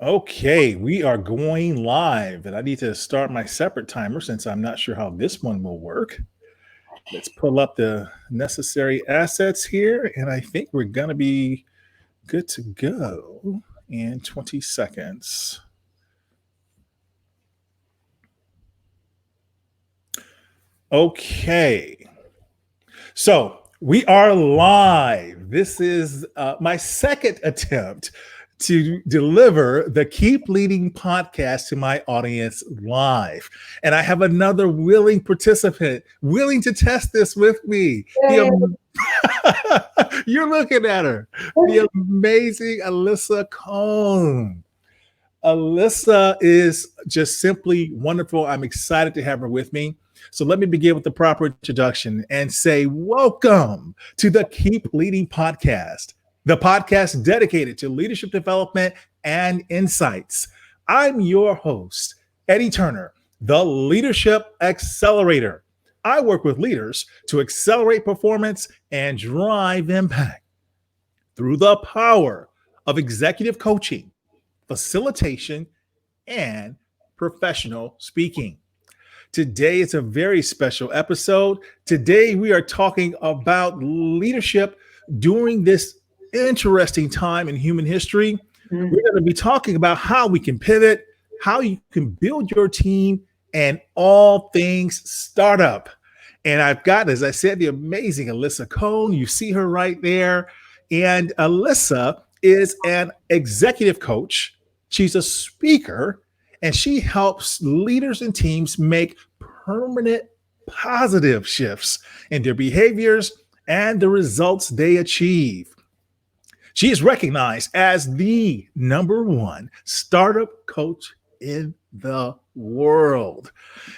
Okay, we are going live, and I need to start my separate timer since I'm not sure how this one will work. Let's pull up the necessary assets here, and I think we're going to be good to go in 20 seconds. Okay, so we are live. This is my second attempt to deliver the Keep Leading podcast to my audience live. And I have another willing participant willing to test this with me. You're looking at her, the amazing Alisa Cohn. Alisa is just simply wonderful. I'm excited to have her with me. So let me begin with the proper introduction and say, welcome to the Keep Leading podcast, the podcast dedicated to leadership development and insights. I'm your host, Eddie Turner, the Leadership Accelerator. I work with leaders to accelerate performance and drive impact through the power of executive coaching, facilitation, and professional speaking. Today is a very special episode. Today we are talking about leadership during this interesting time in human history. We're going to be talking about how we can pivot, how you can build your team, and all things startup. And I've got, as I said, the amazing Alisa Cohn. You see her right there. And Alisa is an executive coach. She's a speaker, and she helps leaders and teams make permanent positive shifts in their behaviors and the results they achieve. She is recognized as the #1 startup coach in the world.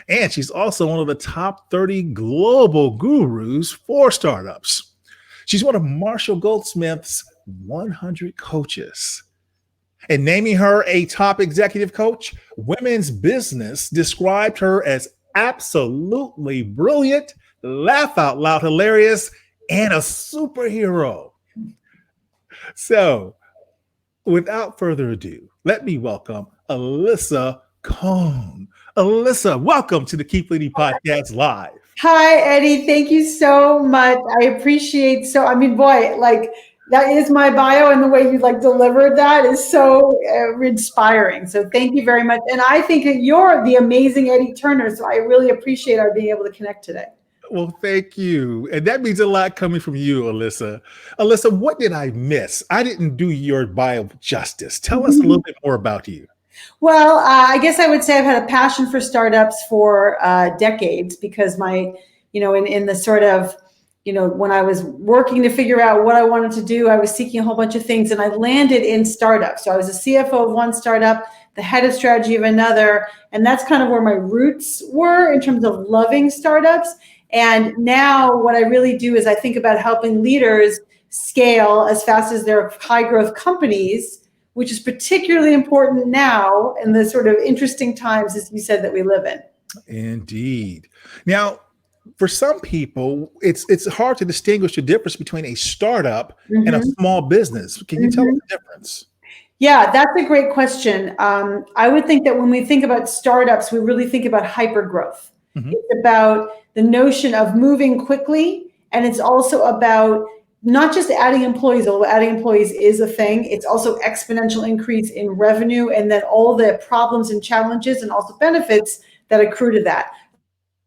And she's also one of the top 30 global gurus for startups. She's one of Marshall Goldsmith's 100 coaches. And naming her a top executive coach, Women's Business described her as absolutely brilliant, laugh out loud hilarious, and a superhero. So, without further ado, let me welcome Alisa Cohn. Alisa, welcome to the Keep Leading Podcast Live. Hi, Eddie. Thank you so much. I appreciate that is my bio, and the way you delivered that is so inspiring. So thank you very much. And I think that you're the amazing Eddie Turner. So I really appreciate our being able to connect today. Well, thank you. And that means a lot coming from you, Alisa. Alisa, what did I miss? I didn't do your bio justice. Tell us a little bit more about you. Well, I guess I would say I've had a passion for startups for decades because in the sort of, when I was working to figure out what I wanted to do, I was seeking a whole bunch of things, and I landed in startups. So I was a CFO of one startup, the head of strategy of another, and that's kind of where my roots were in terms of loving startups. And now what I really do is I think about helping leaders scale as fast as their high growth companies, which is particularly important now in the sort of interesting times, as you said, that we live in. Indeed. Now, for some people, it's hard to distinguish the difference between a startup and a small business. Can you tell us the difference? Yeah, that's a great question. I would think that when we think about startups, we really think about hyper growth. It's about the notion of moving quickly, and it's also about not just adding employees, although adding employees is a thing. It's also exponential increase in revenue, and then all the problems and challenges and also benefits that accrue to that.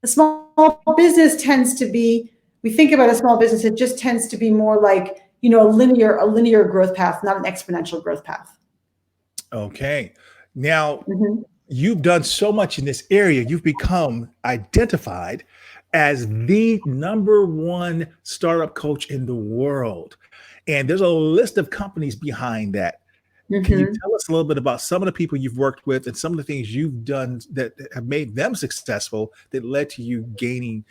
A small business tends to be, we think about a small business, it just tends to be more like, a linear growth path, not an exponential growth path. Okay. Now, you've done so much in this area. You've become identified as the #1 startup coach in the world. And there's a list of companies behind that. Can you tell us a little bit about some of the people you've worked with and some of the things you've done that have made them successful that led to you gaining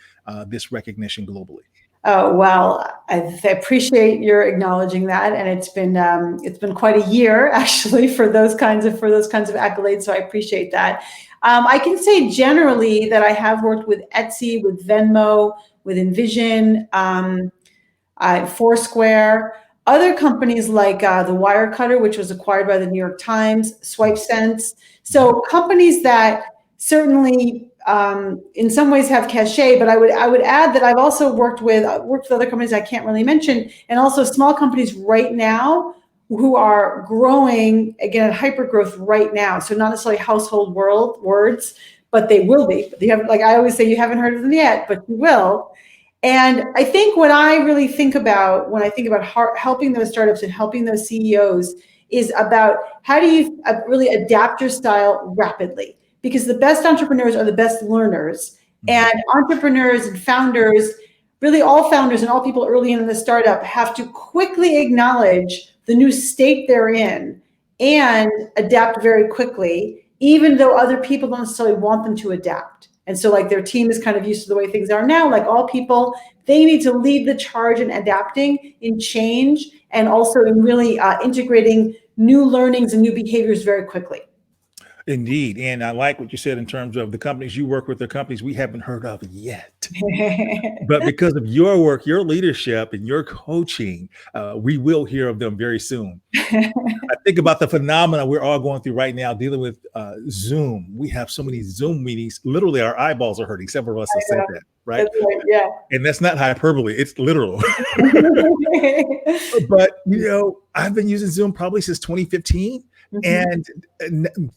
this recognition globally? Oh, well, I appreciate your acknowledging that, and it's been quite a year actually for those kinds of accolades. So I appreciate that. I can say generally that I have worked with Etsy, with Venmo, with Envision, Foursquare. Other companies like the Wirecutter, which was acquired by the New York Times, SwipeSense. So companies that certainly in some ways have cachet, but I would add that I've also worked with other companies I can't really mention, and also small companies right now who are growing, again, at hyper growth right now. So not necessarily household words, but they will be. But you have, like I always say, you haven't heard of them yet, but you will. And I think what I really think about when I think about helping those startups and helping those CEOs is about how do you really adapt your style rapidly? Because the best entrepreneurs are the best learners, and entrepreneurs and founders, really all founders and all people early in the startup, have to quickly acknowledge the new state they're in and adapt very quickly, even though other people don't necessarily want them to adapt. And so like their team is kind of used to the way things are now, like all people, they need to lead the charge in adapting, in change, and also in really integrating new learnings and new behaviors very quickly. Indeed. And I like what you said in terms of the companies you work with, the companies we haven't heard of yet. But because of your work, your leadership, and your coaching, we will hear of them very soon. I think about the phenomena we're all going through right now, dealing with Zoom. We have so many Zoom meetings. Literally, our eyeballs are hurting. Several of us have said that, right? That's right, yeah. And that's not hyperbole. It's literal. But, I've been using Zoom probably since 2015. And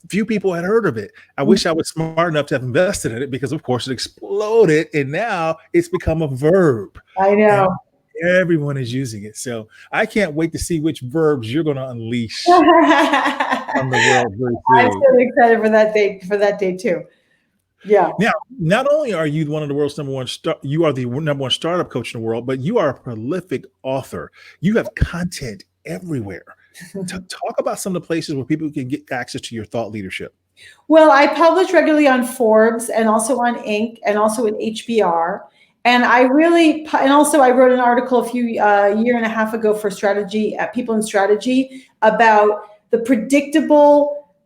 few people had heard of it. I wish I was smart enough to have invested in it, because of course it exploded and now it's become a verb. I know. And everyone is using it. So I can't wait to see which verbs you're going to unleash on the world. I'm so excited for that day too. Yeah. Now, not only are you one of the world's you are the number one startup coach in the world, but you are a prolific author. You have content everywhere. Talk about some of the places where people can get access to your thought leadership. Well, I publish regularly on Forbes and also on Inc. and also in HBR. And I wrote an article a year and a half ago for People in Strategy, about the predictable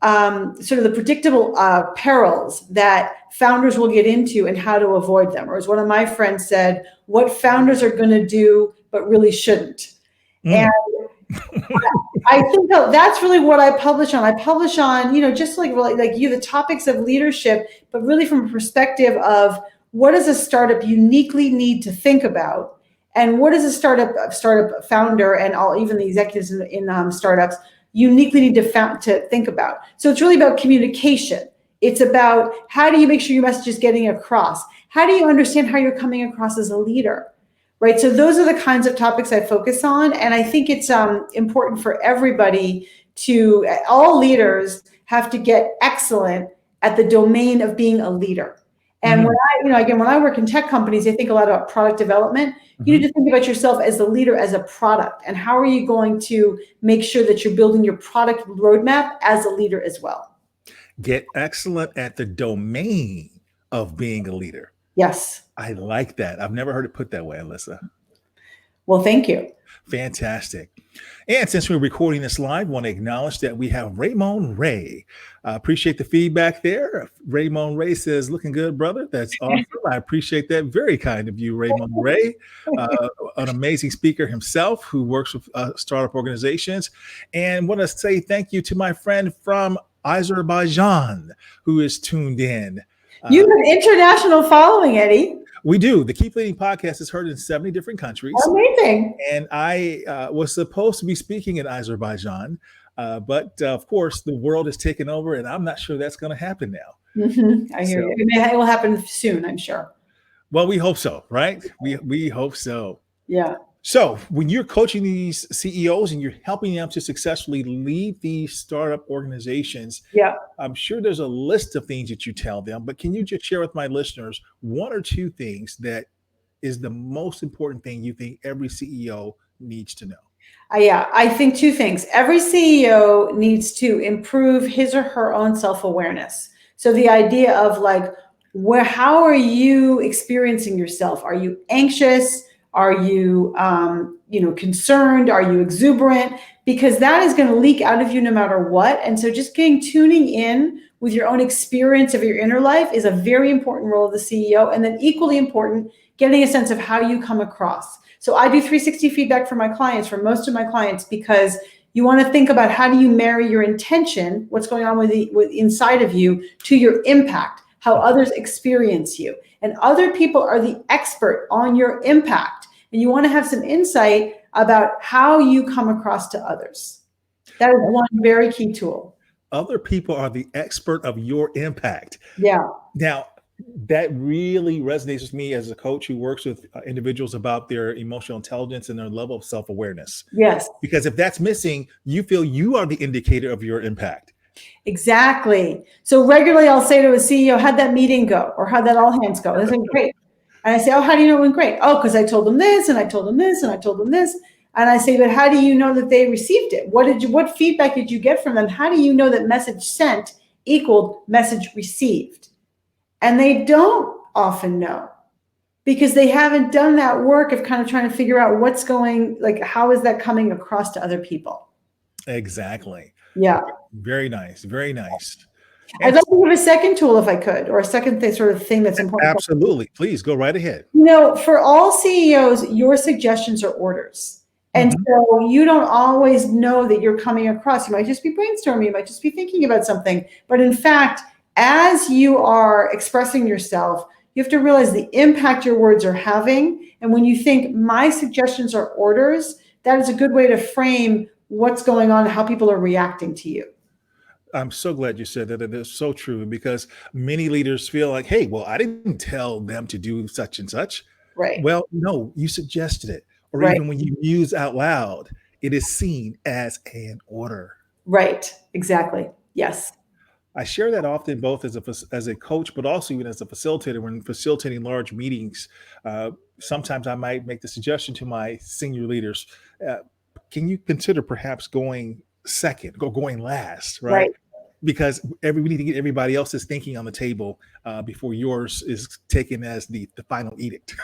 perils that founders will get into and how to avoid them. Or as one of my friends said, what founders are going to do but really shouldn't. And I think that's really what I publish on. I publish on, just like the topics of leadership, but really from a perspective of what does a startup uniquely need to think about, and what does a startup founder and even the executives in startups uniquely need to think about. So it's really about communication. It's about how do you make sure your message is getting across? How do you understand how you're coming across as a leader? Right. So those are the kinds of topics I focus on. And I think it's important for everybody all leaders have to get excellent at the domain of being a leader. And when I work in tech companies, I think a lot about product development. You need to think about yourself as the leader, as a product. And how are you going to make sure that you're building your product roadmap as a leader as well? Get excellent at the domain of being a leader. Yes. I like that. I've never heard it put that way, Alisa. Well, thank you. Fantastic. And since we're recording this live, I want to acknowledge that we have Raymond Ray. Appreciate the feedback there. Raymond Ray says, looking good, brother. That's awesome. I appreciate that. Very kind of you, Raymond Ray. An amazing speaker himself who works with startup organizations. And want to say thank you to my friend from Azerbaijan who is tuned in. You have an international following, Eddie. We do. The Keep Leading podcast is heard in 70 different countries. Amazing. And I was supposed to be speaking in Azerbaijan, but of course, the world is taking over, and I'm not sure that's going to happen now. I hear you. It will happen soon, I'm sure. Well, we hope so, right? We hope so. Yeah. So when you're coaching these CEOs and you're helping them to successfully lead these startup organizations, I'm sure there's a list of things that you tell them, but can you just share with my listeners one or two things that is the most important thing you think every CEO needs to know? I think two things. Every CEO needs to improve his or her own self-awareness. So the idea of how are you experiencing yourself? Are you anxious? Are you, concerned? Are you exuberant? Because that is going to leak out of you no matter what. And so just tuning in with your own experience of your inner life is a very important role of the CEO. And then equally important, getting a sense of how you come across. So I do 360 feedback for my clients, for most of my clients, because you want to think about how do you marry your intention, what's going on with inside of you, to your impact, how others experience you. And other people are the expert on your impact. And you want to have some insight about how you come across to others. That is one very key tool. Other people are the expert of your impact. Yeah. Now, that really resonates with me as a coach who works with individuals about their emotional intelligence and their level of self-awareness. Yes. Because if that's missing, you feel you are the indicator of your impact. Exactly. So regularly I'll say to a CEO, how'd that meeting go? Or how'd that all hands go? They say, great. And I say, oh, how do you know it went great? Oh, because I told them this, and I told them this, and I told them this. And I say, but how do you know that they received it? What feedback did you get from them? How do you know that message sent equaled message received? And they don't often know, because they haven't done that work of kind of trying to figure out what's going, like, how is that coming across to other people? Exactly. Yeah. Very nice. Very nice. I'd like to give a second tool if I could, or a second sort of thing that's important. Absolutely. Please go right ahead. For all CEOs, your suggestions are orders. And so you don't always know that you're coming across. You might just be brainstorming. You might just be thinking about something. But in fact, as you are expressing yourself, you have to realize the impact your words are having. And when you think my suggestions are orders, that is a good way to frame what's going on and how people are reacting to you. I'm so glad you said that. It is so true, because many leaders feel like, hey, well, I didn't tell them to do such and such. Right. Well, no, you suggested it. Or right. Even when you muse out loud, it is seen as an order. Right. Exactly. Yes. I share that often, both as a coach, but also even as a facilitator. When facilitating large meetings, sometimes I might make the suggestion to my senior leaders, can you consider perhaps going second, going last, right? Because we need to get everybody else's thinking on the table before yours is taken as the final edict.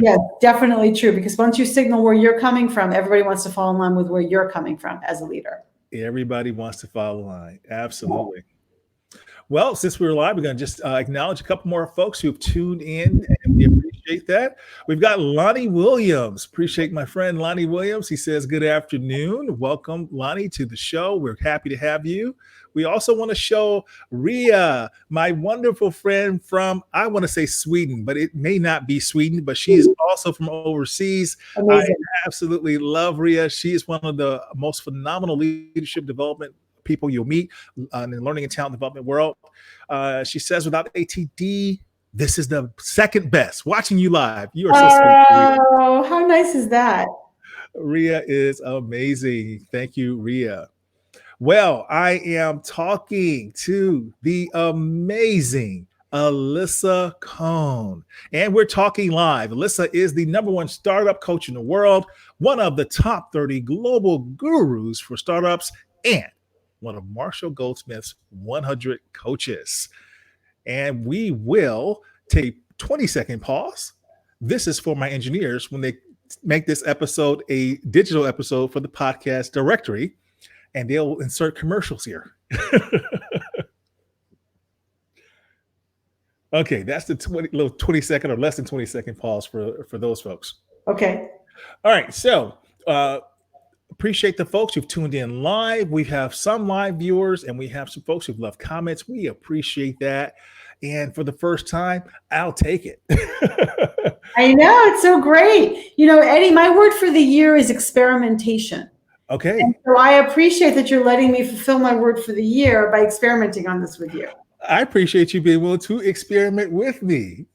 Yeah, definitely true. Because once you signal where you're coming from, everybody wants to fall in line with where you're coming from as a leader. Everybody wants to follow the line. Absolutely. Yeah. Well, since we're live, we're going to just acknowledge a couple more folks who've tuned in, and we appreciate that. We've got Lonnie Williams. Appreciate my friend Lonnie Williams. He says, good afternoon. Welcome, Lonnie, to the show. We're happy to have you. We also want to show Ria, my wonderful friend from, I want to say Sweden, but it may not be Sweden, but she's also from overseas. Amazing. I absolutely love Ria. She is one of the most phenomenal leadership development people you'll meet in the learning and talent development world. She says, without ATD, this is the second best. Watching you live. You are so sweet. Oh, how nice is that? Ria is amazing. Thank you, Ria. Well, I am talking to the amazing Alisa Cohn, and we're talking live. Alisa is the #1 startup coach in the world, one of the top 30 global gurus for startups, and one of Marshall Goldsmith's 100 coaches. And we will take a 20-second pause. This is for my engineers when they make this episode a digital episode for the podcast directory, and they'll insert commercials here. Okay, that's the 20-second or less than 20-second pause for those folks. Okay. All right, so appreciate the folks who've tuned in live. We have some live viewers, and we have some folks who've left comments. We appreciate that. And for the first time, I'll take it. I know, it's so great. Eddie, my word for the year is experimentation. Okay. And so I appreciate that you're letting me fulfill my word for the year by experimenting on this with you. I appreciate you being willing to experiment with me.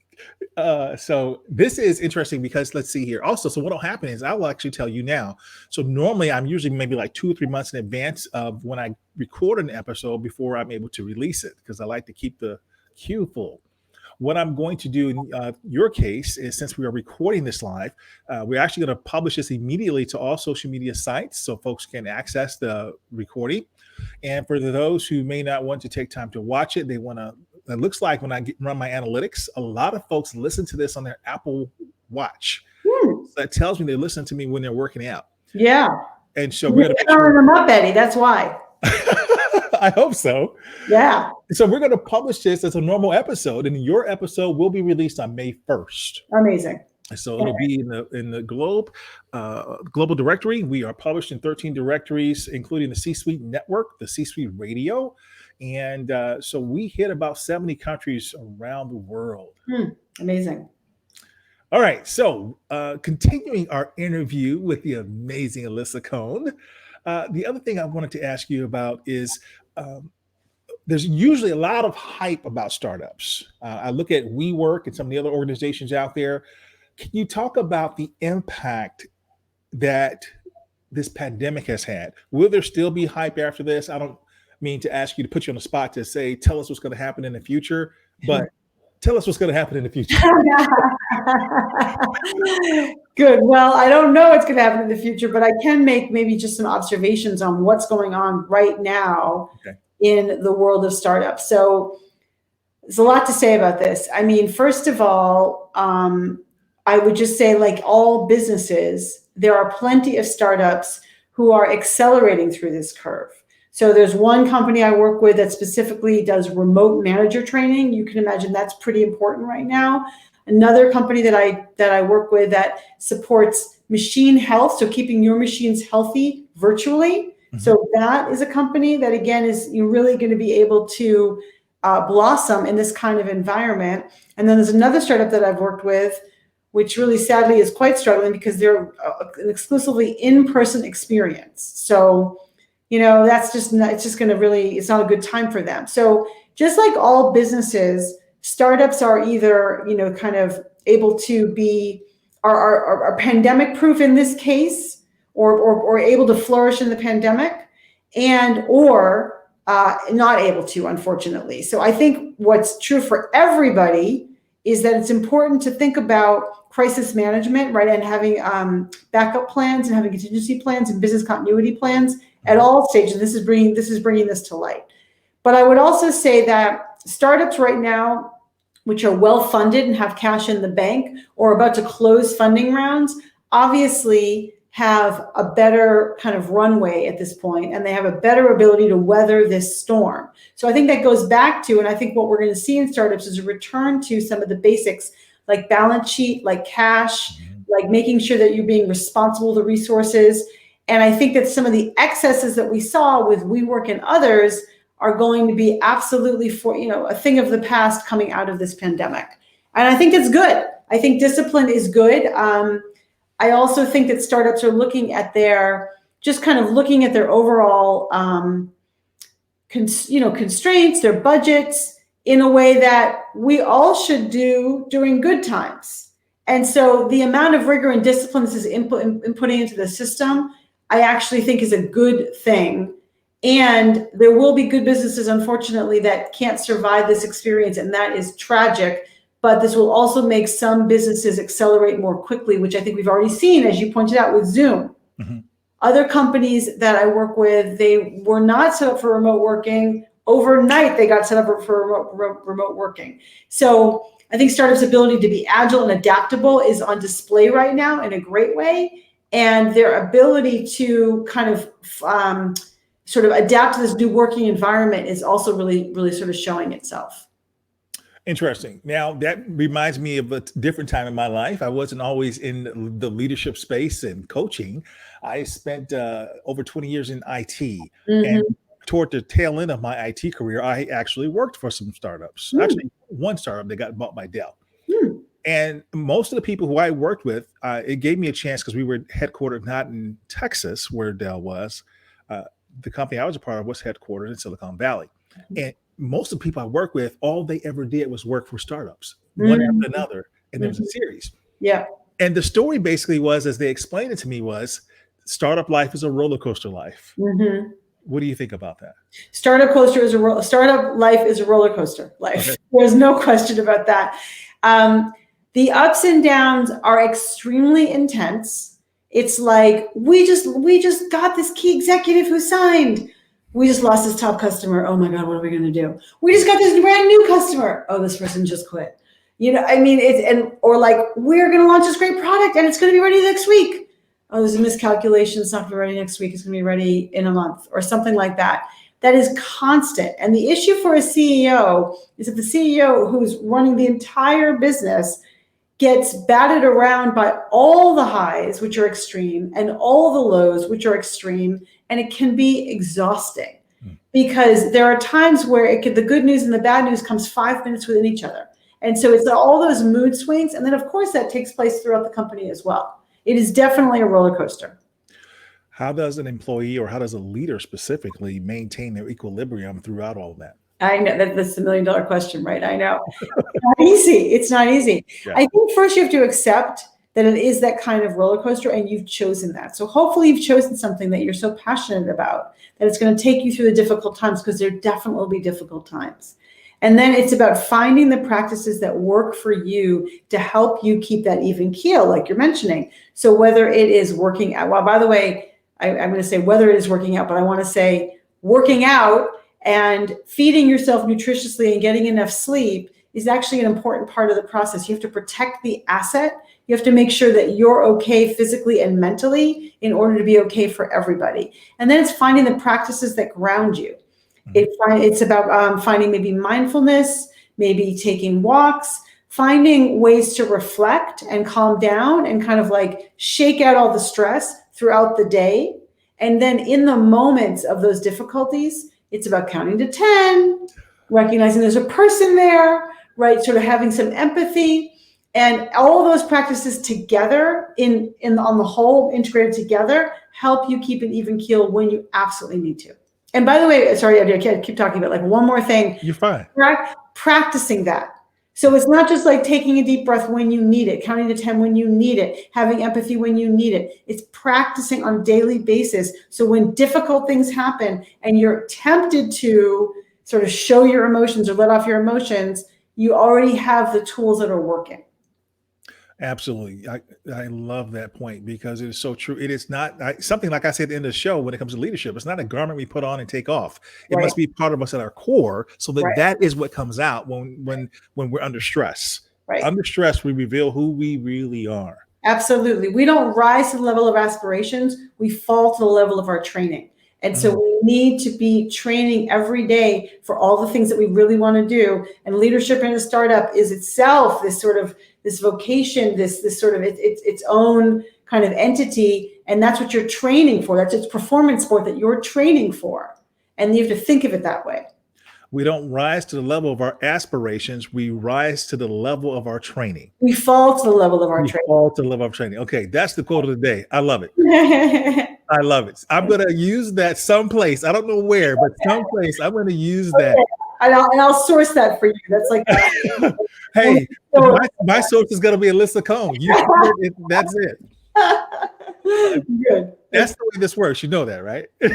So this is interesting because let's see here. Also, so what will happen is I will actually tell you now. So normally I'm usually maybe like 2 or 3 months in advance of when I record an episode before I'm able to release it, because I like to keep the queue full. What I'm going to do in your case is, since we are recording this live, we're actually going to publish this immediately to all social media sites so folks can access the recording. And for those who may not want to take time to watch it, they want to, it looks like when I run my analytics, a lot of folks listen to this on their Apple Watch. So that tells me they listen to me when they're working out. Yeah. And so we're going to turn them up, Eddie. That's why. I hope so. Yeah. So we're going to publish this as a normal episode, and your episode will be released on May 1st. Amazing. So it'll be in the global directory. We are published in 13 directories, including the C-Suite Network, the C-Suite Radio, and so we hit about 70 countries around the world. Amazing. All right, so continuing our interview with the amazing Alisa Cohn, the other thing I wanted to ask you about is there's usually a lot of hype about startups. I look at WeWork and some of the other organizations out there. Can you talk about the impact that this pandemic has had? Will there still be hype after this? I don't mean to ask you to put you on the spot to say, tell us what's going to happen in the future, but tell us what's going to happen in the future. Good. Well, I don't know what's going to happen in the future, but I can make maybe just some observations on what's going on right now in the world of startups. So there's a lot to say about this. I mean, first of all, I would just say, like all businesses, there are plenty of startups who are accelerating through this curve. So there's one company I work with that specifically does remote manager training. You can imagine that's pretty important right now. Another company that I work with that supports machine health, so keeping your machines healthy virtually. So that is a company that, again, is really going to be able to blossom in this kind of environment. And then there's another startup that I've worked with, which really sadly is quite struggling because they're an exclusively in-person experience. So, that's just not, it's just going to really, it's not a good time for them. So just like all businesses, startups are either, kind of able to be, are pandemic proof in this case, or able to flourish in the pandemic, and or not able to, unfortunately. So I think what's true for everybody is that it's important to think about crisis management, right? And having backup plans and having contingency plans and business continuity plans at all stages. This is bringing this to light. But I would also say that startups right now, which are well-funded and have cash in the bank or about to close funding rounds, obviously have a better kind of runway at this point, and they have a better ability to weather this storm. So I think that goes back to, and I think what we're going to see in startups is a return to some of the basics, like balance sheet, like cash, like making sure that you're being responsible with the resources. And I think that some of the excesses that we saw with WeWork and others are going to be absolutely a thing of the past coming out of this pandemic. And I think that's good. I think discipline is good. I also think that startups are looking at their overall, constraints, their budgets, in a way that we all should do during good times. And so the amount of rigor and discipline this is inputting into the system, I actually think is a good thing. And there will be good businesses, unfortunately, that can't survive this experience, and that is tragic. But this will also make some businesses accelerate more quickly, which I think we've already seen, as you pointed out, with Zoom. Other companies that I work with, they were not set up for remote working. Overnight, they got set up for remote working. So I think startups' ability to be agile and adaptable is on display right now in a great way. And their ability to kind of sort of adapt to this new working environment is also really, really sort of showing itself. Interesting. Now, that reminds me of a different time in my life. I wasn't always in the leadership space and coaching. I spent over 20 years in IT. And toward the tail end of my IT career, I actually worked for some startups. Actually, one startup that got bought by Dell. And most of the people who I worked with, it gave me a chance because we were headquartered not in Texas, where Dell was. The company I was a part of was headquartered in Silicon Valley. And most of the people I work with, all they ever did was work for startups, one after another. And there was a series. And the story basically was, as they explained it to me, was startup life is a roller coaster life. What do you think about that? Startup life is a roller coaster life. Okay. There's no question about that. The ups and downs are extremely intense. It's like, we just got this key executive who signed. We just lost this top customer. Oh my God, what are we going to do? We just got this brand new customer. Oh, this person just quit. Or like, we're going to launch this great product and it's going to be ready next week. Oh, there's a miscalculation. It's not going to be ready next week. It's going to be ready in a month or something like that. that is constant. And the issue for a CEO is that the CEO who's running the entire business gets batted around by all the highs, which are extreme, and all the lows, which are extreme, and it can be exhausting because there are times where the good news and the bad news comes 5 minutes within each other. And so it's all those mood swings. And then, of course, that takes place throughout the company as well. It is definitely a roller coaster. How does an employee or how does a leader specifically maintain their equilibrium throughout all that? I know that's the $1 million question, right? I know. It's not easy. It's not easy. Yeah. I think first you have to accept that it is that kind of roller coaster and you've chosen that. So hopefully you've chosen something that you're so passionate about that it's going to take you through the difficult times, because there definitely will be difficult times. And then it's about finding the practices that work for you to help you keep that even keel, like you're mentioning. So whether it is working out, well, by the way, I'm going to say whether it is working out, but I want to say working out and feeding yourself nutritiously and getting enough sleep is actually an important part of the process. You have to protect the asset. You have to make sure that you're okay physically and mentally in order to be okay for everybody. And then it's finding the practices that ground you. It's about finding maybe mindfulness, maybe taking walks, finding ways to reflect and calm down and kind of like shake out all the stress throughout the day. And then in the moments of those difficulties, it's about counting to 10, recognizing there's a person there, right? Sort of having some empathy, and all of those practices together on the whole, integrated together, help you keep an even keel when you absolutely need to. And by the way, sorry, I keep talking about like one more thing. You're fine. Practicing that. So it's not just like taking a deep breath when you need it, counting to 10 when you need it, having empathy when you need it. It's practicing on a daily basis. So when difficult things happen and you're tempted to sort of show your emotions or let off your emotions, you already have the tools that are working. Absolutely. I love that point because it is so true. It is not something like I said at the end of the show when it comes to leadership. It's not a garment we put on and take off. It Right. must be part of us at our core so that Right. that is what comes out when we're under stress. Right. Under stress, we reveal who we really are. Absolutely. We don't rise to the level of aspirations. We fall to the level of our training. And so we need to be training every day for all the things that we really want to do. And leadership in a startup is itself this sort of this vocation, this sort of its own kind of entity. And that's what you're training for. That's its performance sport that you're training for. And you have to think of it that way. We don't rise to the level of our aspirations. We rise to the level of our training. We fall to the level of our We training. fall to the level of training. Okay, that's the quote of the day. I love it. I love it. I'm going to use that someplace. I don't know where, but someplace I'm going to use that. And I'll source that for you. That's like, hey, my source is going to be Alisa Cohn. That's it. Good. That's the way this works. You know that, right? If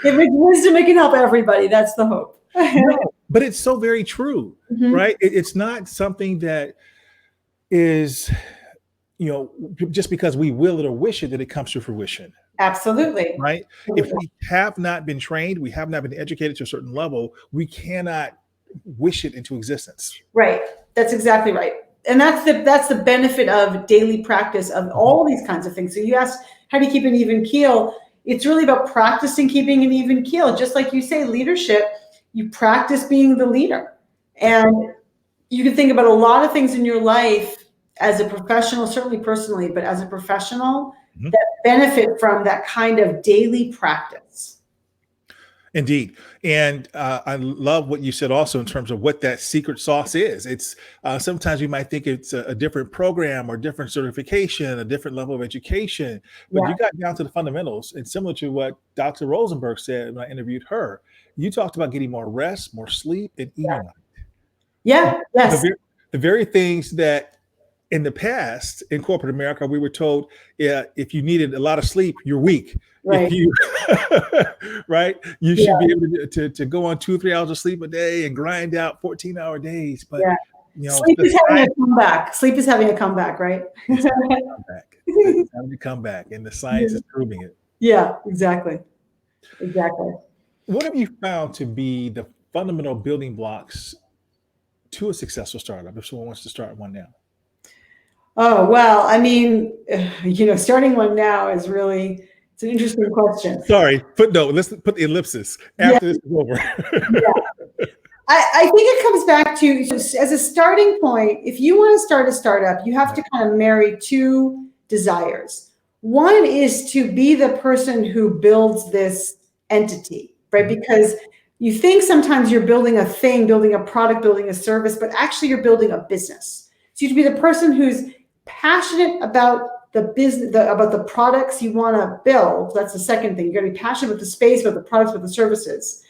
it's wisdom, it can help everybody. That's the hope. No, but it's so very true, right? It's not something that is, just because we will it or wish it, that it comes to fruition. Absolutely. Right? If we have not been trained, we have not been educated to a certain level, we cannot wish it into existence. Right. That's exactly right. And that's the benefit of daily practice of all these kinds of things. So you asked, how do you keep an even keel? It's really about practicing keeping an even keel. Just like you say, leadership, you practice being the leader. And you can think about a lot of things in your life as a professional, certainly personally, but as a professional, that benefit from that kind of daily practice. Indeed. And I love what you said also in terms of what that secret sauce is. It's sometimes you might think it's a different program or different certification, a different level of education, but you got down to the fundamentals. And similar to what Dr. Rosenberg said when I interviewed her, you talked about getting more rest, more sleep, and eating right. Yeah. Yes. The very things that in the past in corporate America, we were told, if you needed a lot of sleep, you're weak. Right. If you, right, you should be able to go on 2-3 hours of sleep a day and grind out 14-hour days. But sleep is having a comeback. Sleep is having a comeback, right? It's having to come back, and the science is proving it. Yeah, exactly. Exactly. What have you found to be the fundamental building blocks to a successful startup if someone wants to start one now? Oh, well, I mean, starting one now is really, It's an interesting question. Sorry, footnote. Let's put the ellipsis after this is over. I think it comes back to, as a starting point, if you want to start a startup, you have to kind of marry two desires. One is to be the person who builds this entity, right? Because you think sometimes you're building a thing, building a product, building a service, but actually you're building a business. So you have to be the person who's passionate about the business, about the products you want to build. That's the second thing. You're going to be passionate about the space, about the products, about the services.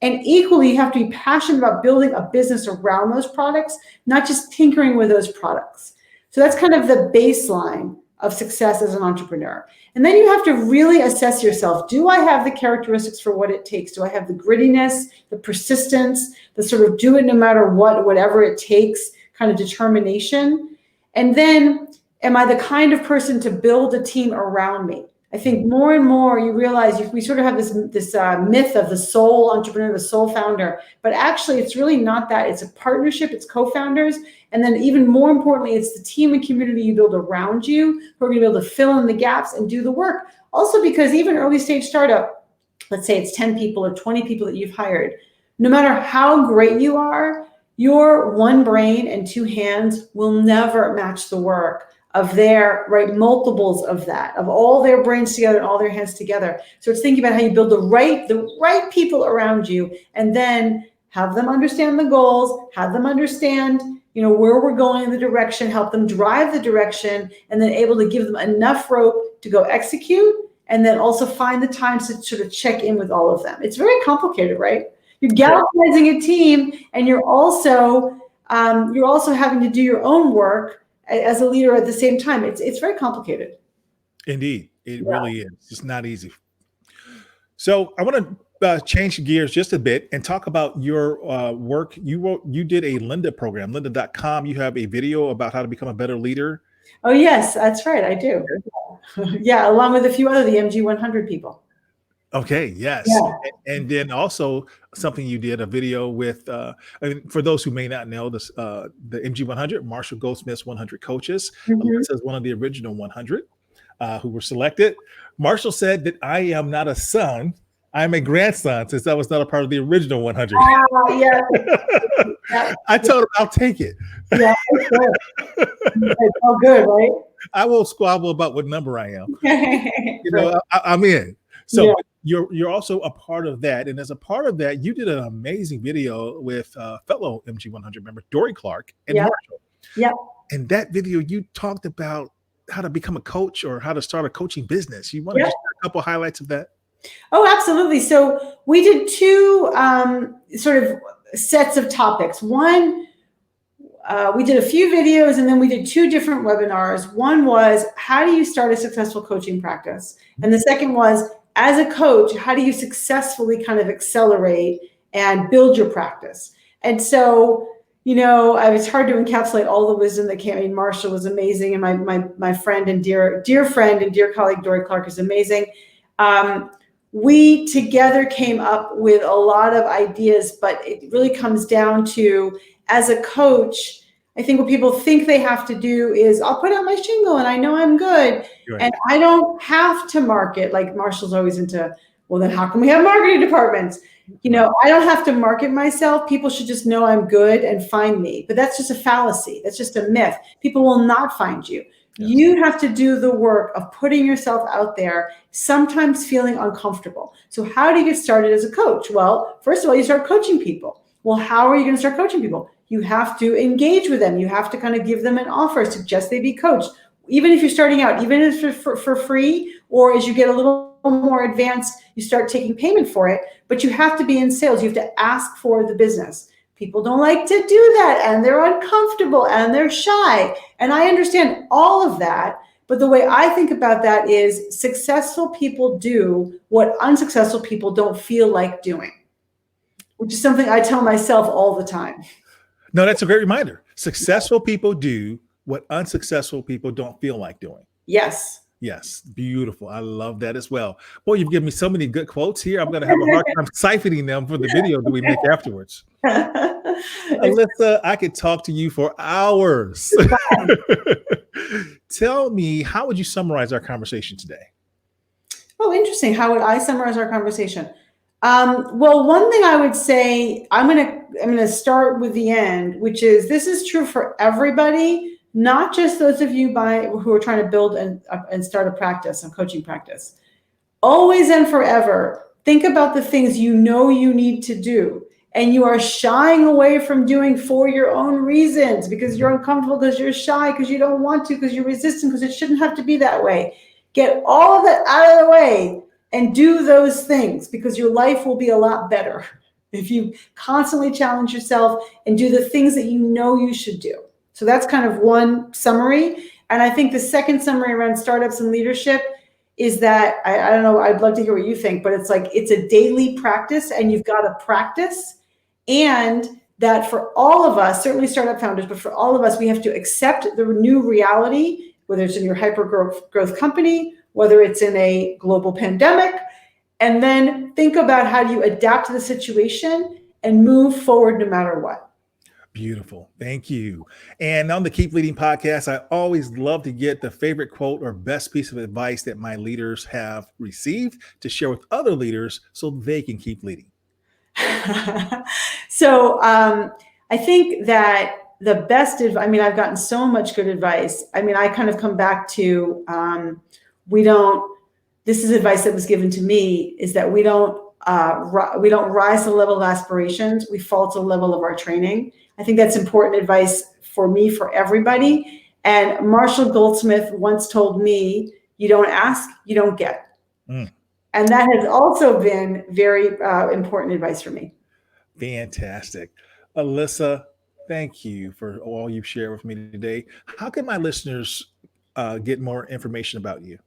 And equally, you have to be passionate about building a business around those products, not just tinkering with those products. So that's kind of the baseline of success as an entrepreneur. And then you have to really assess yourself. Do I have the characteristics for what it takes? Do I have the grittiness, the persistence, the sort of do it no matter what, whatever it takes kind of determination? And then am I the kind of person to build a team around me? I think more and more you realize we sort of have this myth of the sole entrepreneur, the sole founder, but actually it's really not that. It's a partnership, it's co-founders, and then even more importantly, it's the team and community you build around you who are going to be able to fill in the gaps and do the work. Also because even early stage startup, let's say it's 10 people or 20 people that you've hired, no matter how great you are, your one brain and two hands will never match the work of their, right, multiples of that, of all their brains together and all their hands together. So it's thinking about how you build the right people around you, and then have them understand the goals, have them understand, where we're going in the direction, help them drive the direction, and then able to give them enough rope to go execute, and then also find the time to sort of check in with all of them. It's very complicated, right? You're galvanizing a team, and you're also having to do your own work as a leader at the same time. It's very complicated. Indeed, it really is. It's not easy. So I want to change gears just a bit and talk about your work. You did a Lynda program, lynda.com. You have a video about how to become a better leader. Oh yes, that's right. I do. Yeah, along with a few other the MG 100 people. Okay. Yes. And then also something you did a video with, for those who may not know this, the MG 100, Marshall Goldsmith's 100 coaches. Alisa is one of the original 100 who were selected. Marshall said that I am not a son. I'm a grandson, since I was not a part of the original 100. Yeah. I told him I'll take it. Yeah, it's all good, right? I won't squabble about what number I am. I'm in. So you're also a part of that. And as a part of that, you did an amazing video with fellow MG 100 member, Dory Clark and Marshall. Yeah. And that video, you talked about how to become a coach or how to start a coaching business. You want to just share a couple highlights of that? Oh, absolutely. So we did two sort of sets of topics. One, we did a few videos, and then we did two different webinars. One was, how do you start a successful coaching practice? And the second was, as a coach, how do you successfully kind of accelerate and build your practice? And so, it's hard to encapsulate all the wisdom that came. I mean, Marshall was amazing, and my friend and dear friend and dear colleague Dory Clark is amazing. We together came up with a lot of ideas, but it really comes down to, as a coach, I think what people think they have to do is, I'll put out my shingle and I know I'm good. Right. And I don't have to market. Like Marshall's always into, well, then how can we have marketing departments? I don't have to market myself. People should just know I'm good and find me. But that's just a fallacy. That's just a myth. People will not find you. Yes. You have to do the work of putting yourself out there, sometimes feeling uncomfortable. So how do you get started as a coach? Well, first of all, you start coaching people. Well, how are you going to start coaching people? You have to engage with them. You have to kind of give them an offer, suggest they be coached. Even if you're starting out, even if it's for free, or as you get a little more advanced, you start taking payment for it, but you have to be in sales. You have to ask for the business. People don't like to do that, and they're uncomfortable, and they're shy. And I understand all of that, but the way I think about that is, successful people do what unsuccessful people don't feel like doing, which is something I tell myself all the time. No, that's a great reminder. Successful people do what unsuccessful people don't feel like doing. Yes. Yes. Beautiful. I love that as well. Boy, you've given me so many good quotes here. I'm going to have a hard time siphoning them for the video that we make afterwards. Alisa, I could talk to you for hours. Tell me, how would you summarize our conversation today? Oh, interesting. How would I summarize our conversation? Well, one thing I would say, I'm gonna start with the end, which is this is true for everybody, not just those of you who are trying to build and start a practice, a coaching practice. Always and forever, think about the things you know you need to do, and you are shying away from doing for your own reasons because you're uncomfortable, because you're shy, because you don't want to, because you're resistant, because it shouldn't have to be that way. Get all of that out of the way and do those things, because your life will be a lot better if you constantly challenge yourself and do the things that you know you should do. So that's kind of one summary. And I think the second summary around startups and leadership is that I don't know, I'd love to hear what you think, but it's like it's a daily practice and you've got to practice. And that for all of us, certainly startup founders, but for all of us, we have to accept the new reality, whether it's in your hyper growth company, whether it's in a global pandemic, and then think about how do you adapt to the situation and move forward no matter what. Beautiful. Thank you. And on the Keep Leading podcast, I always love to get the favorite quote or best piece of advice that my leaders have received to share with other leaders so they can keep leading. So I think that the best advice, I mean, I've gotten so much good advice. I mean, I kind of come back to, this is advice that was given to me, is that we don't rise to the level of aspirations, we fall to the level of our training. I think that's important advice for me, for everybody. And Marshall Goldsmith once told me, you don't ask, you don't get. Mm. And that has also been very important advice for me. Fantastic. Alisa, thank you for all you've shared with me today. How can my listeners get more information about you?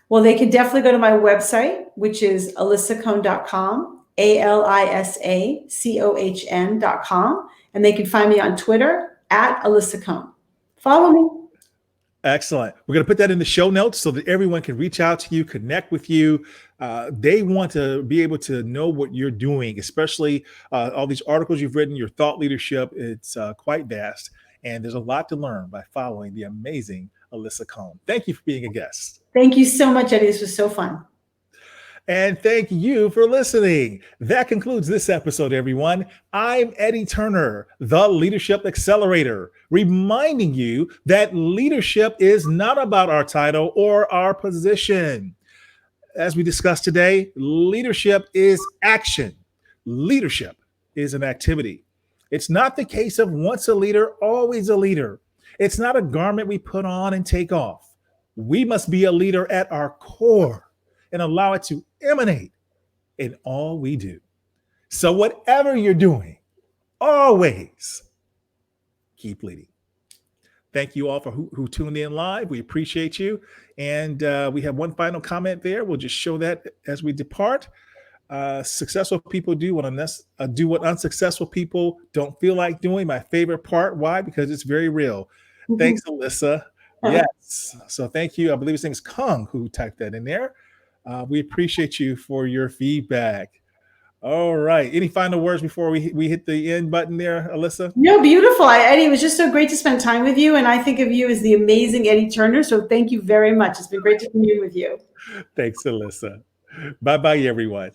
Well, they can definitely go to my website, which is alisacohn.com, ALISACOHN.com. And they can find me on Twitter at Alisa Cohn. Follow me. Excellent. We're going to put that in the show notes so that everyone can reach out to you, connect with you. They want to be able to know what you're doing, especially all these articles you've written, your thought leadership. It's quite vast. And there's a lot to learn by following the amazing Alisa Cohn. Thank you for being a guest. Thank you so much, Eddie. This was so fun. And thank you for listening. That concludes this episode, everyone. I'm Eddie Turner, the Leadership Accelerator, reminding you that leadership is not about our title or our position. As we discussed today, leadership is action. Leadership is an activity. It's not the case of once a leader, always a leader. It's not a garment we put on and take off. We must be a leader at our core and allow it to emanate in all we do. So whatever you're doing, always keep leading. Thank you all for who tuned in live. We appreciate you. And we have one final comment there. We'll just show that as we depart. Successful people do what unsuccessful people don't feel like doing. My favorite part. Why? Because it's very real. Mm-hmm. Thanks, Alisa. Yes. So thank you. I believe his name is Kung who typed that in there. We appreciate you for your feedback. All right. Any final words before we hit the end button there, Alisa? No, beautiful. Eddie, it was just so great to spend time with you. And I think of you as the amazing Eddie Turner. So thank you very much. It's been great to commune with you. Thanks, Alisa. Bye-bye, everyone.